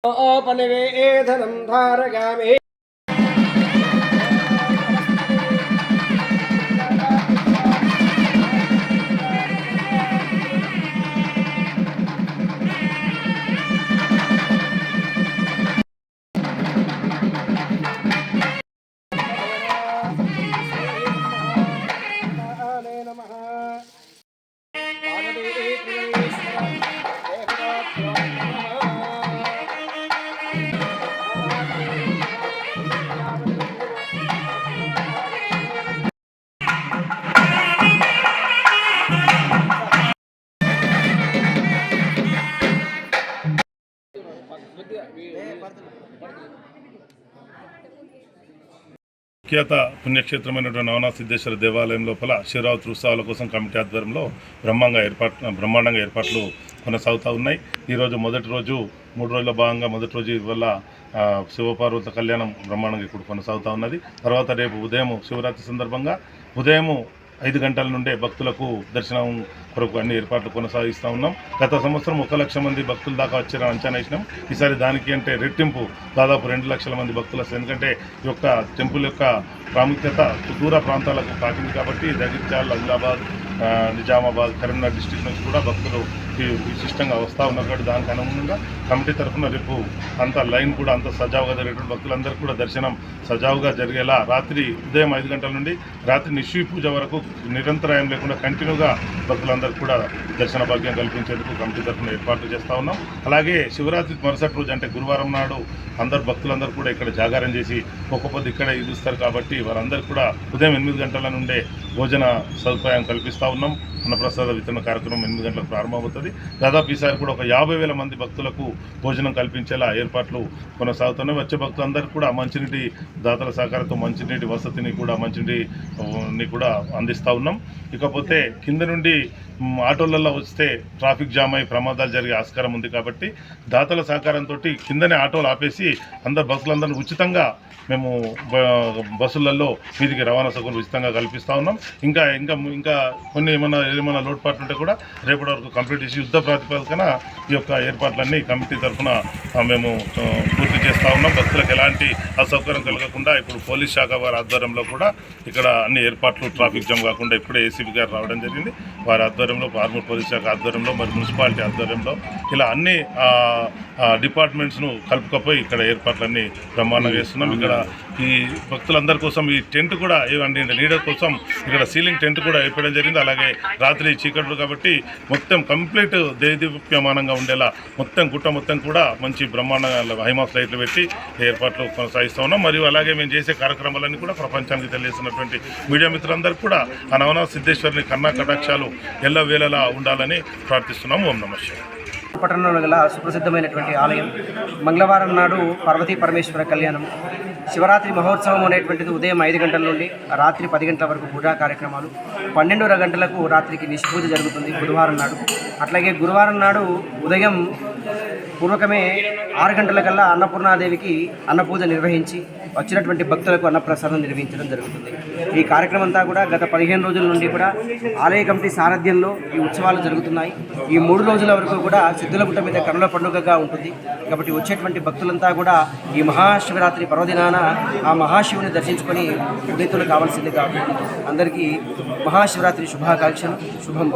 ఓపనివేదనం ధారయామి. విఖ్యాత పుణ్యక్షేత్రమైనటువంటి నవనాథ సిద్ధేశ్వర దేవాలయం లోపల శివరాత్రి ఉత్సవాల కోసం కమిటీ ఆధ్వర్యంలో బ్రహ్మాండంగా ఏర్పాట్లు కొనసాగుతూ ఉన్నాయి. ఈరోజు మొదటి రోజు 3 రోజుల భాగంగా మొదటి రోజు ఇవాళ శివపార్వత కళ్యాణం బ్రహ్మాండంగా ఇప్పుడు కొనసాగుతూ ఉన్నది. తర్వాత రేపు ఉదయం శివరాత్రి సందర్భంగా ఉదయం 5 గంటల నుండే భక్తులకు దర్శనం కొరకు అన్ని ఏర్పాట్లు కొనసాగిస్తూ ఉన్నాం. గత సంవత్సరం 1 లక్ష మంది భక్తుల దాకా వచ్చారని అంచనా వేసినాం. ఈసారి దానికి అంటే రెట్టింపు దాదాపు 2 లక్షల మంది భక్తులు వస్తారు. ఎందుకంటే ఈ యొక్క టెంపుల్ యొక్క ప్రాముఖ్యత దూర ప్రాంతాలకు తాకింది కాబట్టి జగిత్యాల, ఆదిలాబాద్, నిజామాబాద్, కరీంనగర్ డిస్టిక్ నుంచి కూడా భక్తులు విశిష్టంగా వస్తూ ఉన్నారు. కాబట్టి దానికి అనుగుణంగా కమిటీ తరఫున రేపు అంత లైన్ కూడా అంత సజావుగా జరిగేటువంటి భక్తులందరూ కూడా దర్శనం సజావుగా జరిగేలా రాత్రి ఉదయం 5 గంటల నుండి రాత్రి నిశ్చయ పూజ వరకు నిరంతరాయం లేకుండా కంటిన్యూగా భక్తులందరూ కూడా దర్శన భాగ్యం కల్పించేందుకు కమిటీ తరఫున ఏర్పాట్లు చేస్తూ ఉన్నాం. అలాగే శివరాత్రి మరుసటి రోజు అంటే గురువారం నాడు భక్తులందరూ కూడా ఇక్కడ జాగారం చేసి ఒక్క పొద్దు ఇక్కడ ఇస్తారు. కాబట్టి వారందరూ కూడా ఉదయం 8 గంటల నుండే భోజన సదుపాయం కల్పిస్తూ ఉన్నాం. అన్నప్రసాద వితరణ కార్యక్రమం 8 గంటలకు ప్రారంభమవుతుంది. దాదాపు ఈసారి కూడా ఒక 50,000 మంది భక్తులకు భోజనం కల్పించేలా ఏర్పాట్లు కొనసాగుతున్నాయి. వచ్చే భక్తులందరికీ కూడా మంచినీటి దాతల సహకారంతో మంచినీటి వసతిని కూడా మంచినీటిని కూడా అందిస్తూ ఉన్నాం. ఇకపోతే కింద నుండి ఆటోలలో వస్తే ట్రాఫిక్ జామ్ అయి ప్రమాదాలు జరిగే ఆస్కారం ఉంది. కాబట్టి దాతల సహకారంతో కిందనే ఆటోలు ఆపేసి భక్తులందరినీ ఉచితంగా మేము బస్సులలో వీధికి రవాణా సౌకర్యం ఉచితంగా కల్పిస్తూ ఉన్నాం. ఇంకా కొన్ని ఏమైనా లోటుపాట్లు ఉంటే కూడా రేపటి వరకు కంప్లీట్ చేసి యుద్ధ ప్రాతిపదికన ఈ యొక్క ఏర్పాట్లన్నీ కమిటీ తరఫున మేము పూర్తి చేస్తూ ఉన్నాం. భక్తులకు ఎలాంటి అసౌకర్యం కలగకుండా ఇప్పుడు పోలీస్ శాఖ వారి ఆధ్వర్యంలో కూడా ఇక్కడ అన్ని ఏర్పాట్లు ట్రాఫిక్ జామ్ కాకుండా ఇప్పుడే ఏసీబీ గారు రావడం జరిగింది. వారి ఆధ్వర్యంలో ఆర్మూర్ పోలీస్ శాఖ ఆధ్వర్యంలో మరి మున్సిపాలిటీ ఆధ్వర్యంలో ఇలా అన్ని డిపార్ట్మెంట్స్ను కలుపుకపోయి ఇక్కడ ఏర్పాట్లన్నీ బ్రహ్మాండంగా చేస్తున్నాం. ఇక్కడ ఈ భక్తులందరి కోసం ఈ టెంట్ కూడా ఏమండి లీడర్ కోసం ఇక్కడ సీలింగ్ టెంట్ కూడా వేయడం జరిగింది. అలాగే రాత్రి చీకట్లు కాబట్టి మొత్తం కంప్లీట్ దేదీప్యమానంగా ఉండేలా మొత్తం గుట్ట మొత్తం కూడా మంచి బ్రహ్మాండంగా హైమాస్ లైట్లు పెట్టి ఏర్పాట్లు కొనసాగిస్తూ ఉన్నాం. మరియు అలాగే మేము చేసే కార్యక్రమాలన్నీ కూడా ప్రపంచానికి తెలియజేస్తున్నటువంటి మీడియా మిత్రులందరూ కూడా ఆ నవనాథ సిద్ధేశ్వరుని కన్నా కటాక్షాలు ఎల్లవేళలా ఉండాలని ప్రార్థిస్తున్నాము. ఓం నమః శివాయ. పట్టణంలో గల సుప్రసిద్ధమైనటువంటి ఆలయం. మంగళవారం నాడు పార్వతీ పరమేశ్వర కళ్యాణం, శివరాత్రి మహోత్సవం అనేటువంటిది ఉదయం 5 గంటల నుండి రాత్రి 10 గంటల వరకు పూజా కార్యక్రమాలు, 12 గంటలకు రాత్రికి నిష్పూజ జరుగుతుంది బుధవారం నాడు. అట్లాగే గురువారం నాడు ఉదయం పూర్వకమే 6 గంటలకల్లా అన్నపూర్ణాదేవికి అన్నపూజ నిర్వహించి వచ్చినటువంటి భక్తులకు అన్నప్రసాదం నిర్వహించడం జరుగుతుంది. ఈ కార్యక్రమం అంతా కూడా గత 15 రోజుల నుండి కూడా ఆలయ కమిటీ సారథ్యంలో ఈ ఉత్సవాలు జరుగుతున్నాయి. ఈ 3 రోజుల వరకు కూడా సిద్ధులగుట్ట మీద కనుల పండుగగా ఉంటుంది. కాబట్టి వచ్చేటువంటి భక్తులంతా కూడా ఈ మహాశివరాత్రి పర్వదినాన ఆ మహాశివుని దర్శించుకొని ఉదయతులు కావాల్సింది కాబట్టి అందరికీ మహాశివరాత్రి శుభాకాంక్షలు. శుభం.